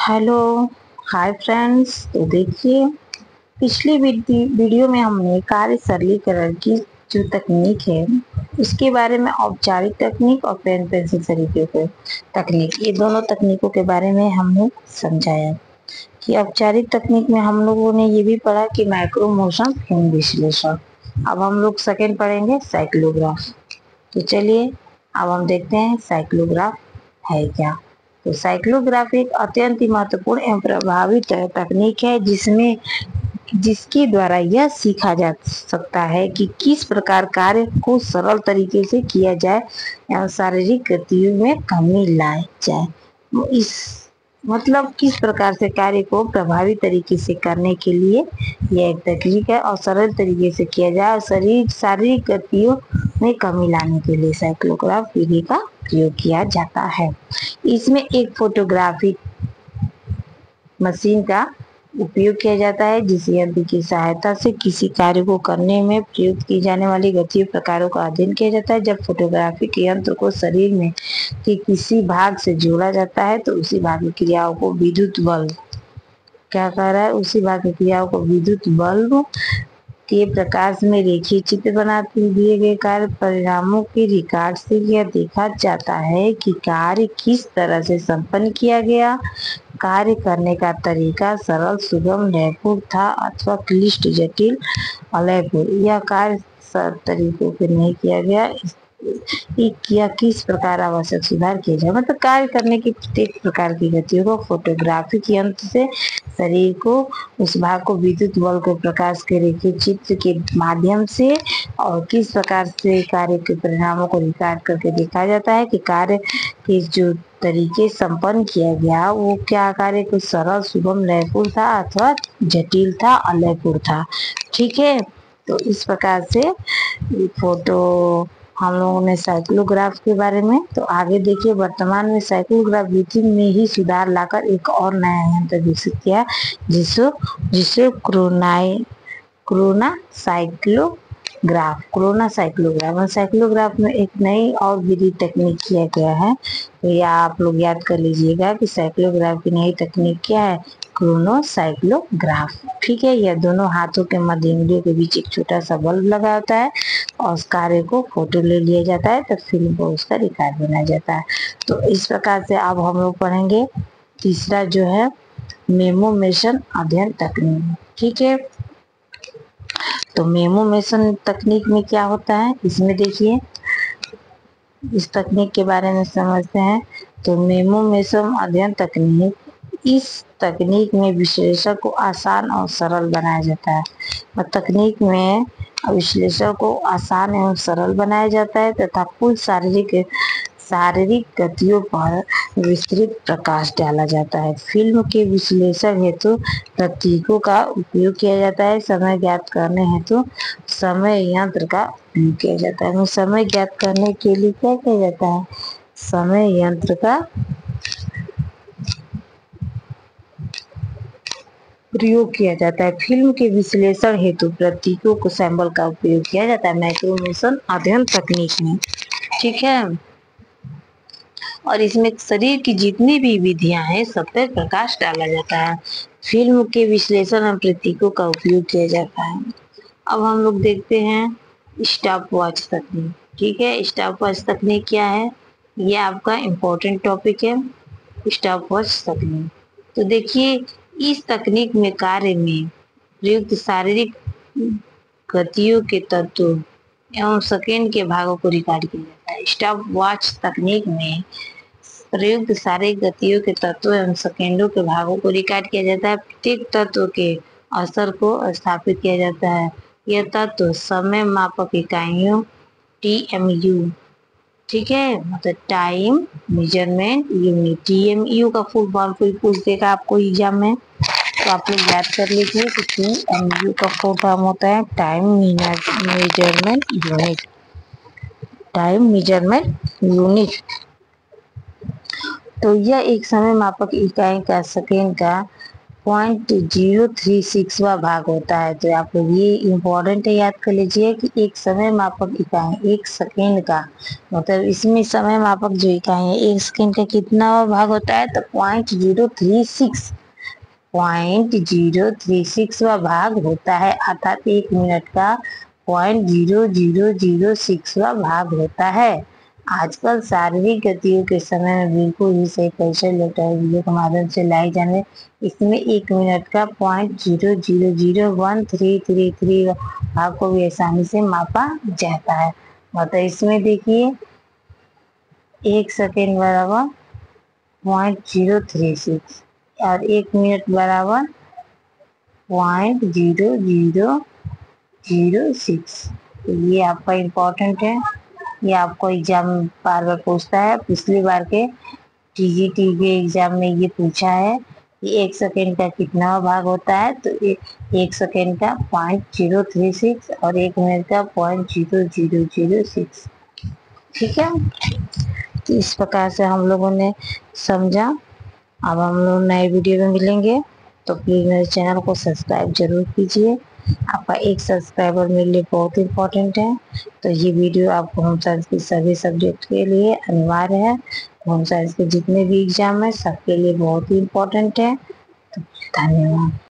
Hello. Hi friends. तो देखिए, पिछली वीडियो में हमने कार्य सरलीकरण की जो तकनीक है उसके बारे में औपचारिक तकनीक और पेन पेंसिल तरीके के तकनीक, ये दोनों तकनीकों के बारे में हमने समझाया कि औपचारिक तकनीक में हम लोगों ने ये भी पढ़ा कि माइक्रो मोशन फिल्म विश्लेषण। अब हम लोग सेकेंड पढ़ेंगे साइक्लोग्राफ। तो चलिए अब हम देखते हैं साइक्लोग्राफ है क्या। तो साइक्लोग्राफ एक अत्यंत ही महत्वपूर्ण एवं प्रभावी तकनीक है जिसके द्वारा यह सीखा जा सकता है कि किस प्रकार कार्य को सरल तरीके से किया जाए एवं शारीरिक गतियों में कमी लाई जाए। इस मतलब किस प्रकार से कार्य को प्रभावी तरीके से करने के लिए यह एक तकनीक है और सरल तरीके से किया जाए और शारीरिक गतियों में कमी लाने के लिए साइक्लोग्राफ विधि का प्रयोग किया जाता है। इसमें एक फोटोग्राफिक मशीन का उपयोग किया जाता है जिस यंत्र की सहायता से किसी कार्य को करने में प्रयुक्त की जाने वाली गतियों प्रकारों का अध्ययन किया जाता है। जब फोटोग्राफिक यंत्र को शरीर में के किसी भाग से जोड़ा जाता है तो उसी भाग की क्रियाओं को विद्युत बल्ब क्या कह रहा है उसी भाग की क्रियाओं को विद्युत बल्ब के प्रकाश में रेखीय चित्र बनाते दिए गए कार्य परिणामों के रिकॉर्ड से यह देखा जाता है कि कार्य किस तरह से संपन्न किया गया। कार्य करने का तरीका सरल, सुगम, लयपूर्ण था अथवा क्लिष्ट, जटिल, अलयपूर्ण। यह कार्य तरीकों से नहीं किया गया, किया किस प्रकार आवश्यक सुधार किया जाए। मतलब कार्य करने की प्रत्येक प्रकार की गतियों को फोटोग्राफिक यंत्र से शरीर को उस भाग को विद्युत बल्ब के प्रकाश के रेखीय चित्र के माध्यम से और किस प्रकार से कार्य के परिणामों को रिकॉर्ड करके देखा जाता है कि कार्य के जो तरीके संपन्न किया गया वो क्या कार्य को सरल, सुगम, लयपूर्ण था अथवा जटिल था, अलयपूर्ण था। ठीक है, तो इस प्रकार से फोटो हम लोगों ने साइक्लोग्राफ के बारे में। तो आगे देखिए, वर्तमान में साइक्लोग्राफ विधि में ही सुधार लाकर एक और नया यंत्र विकसित किया जिसे क्रोना साइक्लोग्राफ में एक नई और विधि तकनीक किया गया है। तो यह आप लोग याद कर लीजिएगा कि साइक्लोग्राफ की नई तकनीक क्या है, क्रोनो साइक्लोग्राफ। ठीक है, यह दोनों हाथों के मध्य इंद्रियों के बीच एक छोटा सा बल्ब लगा होता है और उस कार्य को फोटो ले लिया जाता है तो फिल्म को उसका रिकॉर्ड बनाया जाता है। तो इस प्रकार से अब हम लोग पढ़ेंगे तीसरा जो है मेमोमेशन अध्ययन तकनीक। ठीक है, तो मेमोमेशन तकनीक में क्या होता है, इसमें देखिए इस तकनीक के बारे में समझते हैं। तो मेमोमेशन अध्ययन तकनीक, इस तकनीक में विश्लेषण को आसान और सरल बनाया जाता है। तकनीक में विश्लेषण को आसान एवं सरल बनाया जाता है तथा कुल शारीरिक गतियों पर विस्तृत प्रकाश डाला जाता है। फिल्म के विश्लेषण हेतु प्रतीकों का उपयोग किया जाता है। समय ज्ञात करने हेतु समय यंत्र का उपयोग किया जाता है। समय ज्ञात करने के लिए क्या किया जाता है, समय यंत्र का प्रयोग किया जाता है। फिल्म के विश्लेषण हेतु प्रतीकों को सैंपल का उपयोग किया जाता है माइक्रोमेशन अध्ययन तकनीक में। ठीक है, और इसमें शरीर की जितनी भी विधियां हैं सब पर प्रकाश डाला जाता है। फिल्म के विश्लेषण और प्रतीकों का उपयोग किया जाता है। अब हम लोग देखते हैं स्टॉप वॉच तकनीक। ठीक है, स्टॉप वॉच तकनीक क्या है, ये आपका इम्पोर्टेंट टॉपिक है, स्टॉप वॉच तकनीक। तो देखिए, इस तकनीक में कार्य में प्रयुक्त शारीरिक गतियों के तत्वों एवं सेकेंड के भागों को रिकॉर्ड किया जाता है। स्टॉप वॉच तकनीक में प्रयुक्त शारीरिक गतियों के तत्वों एवं सेकेंडों के भागों को रिकॉर्ड किया जाता है। प्रत्येक तत्व के असर को स्थापित किया जाता है। यह तत्व समय मापक इकाइयों TMU, ठीक है, मतलब टाइम मेजरमेंट यूनिट। TMU का फुल फॉर्म कोई पूछ देगा आपको एग्जाम में तो आप लोग याद कर लीजिए कि TMU का फुल फॉर्म होता है time measurement unit. Time measurement unit. तो यह एक समय मापक इकाई का सेकेंड का 0.036वां भाग होता है। तो आप लोग ये इम्पोर्टेंट है, याद कर लीजिए कि एक समय मापक इकाई एक सेकेंड का मतलब इसमें समय मापक जो इकाई है एक सेकेंड का कितना भाग होता है, तो 0.036वां भाग होता है, अर्थात 1 मिनट का 0.0006वां भाग होता है। आजकल शारीरिक गतियों के समय में बिल्कुल ही सही परिचय वीडियो के माध्यम से लाई जाने, इसमें 1 मिनट का 0.000133 भाग को भी आसानी से मापा जाता है। मतलब इसमें देखिए 1 सेकेंड बराबर 0.036 और 1 मिनट बराबर 0.0006। तो ये आपका इम्पोर्टेंट है, ये आपको एग्जाम बार बार पूछता है। पिछली बार के टीजीटी के एग्जाम में ये पूछा है कि 1 सेकेंड का कितना भाग होता है, तो 1 सेकेंड का 0.036 और 1 मिनट का 0.0006। ठीक है, तो इस प्रकार से हम लोगों ने समझा। अब हम लोग नए वीडियो में मिलेंगे, तो प्लीज़ मेरे चैनल को सब्सक्राइब जरूर कीजिए। आपका एक सब्सक्राइबर मेरे लिए बहुत इम्पोर्टेंट है। तो ये वीडियो आपको होम साइंस के सभी सब्जेक्ट के लिए अनिवार्य है। होम साइंस के जितने भी एग्जाम है सबके लिए बहुत ही इम्पोर्टेंट है। तो धन्यवाद।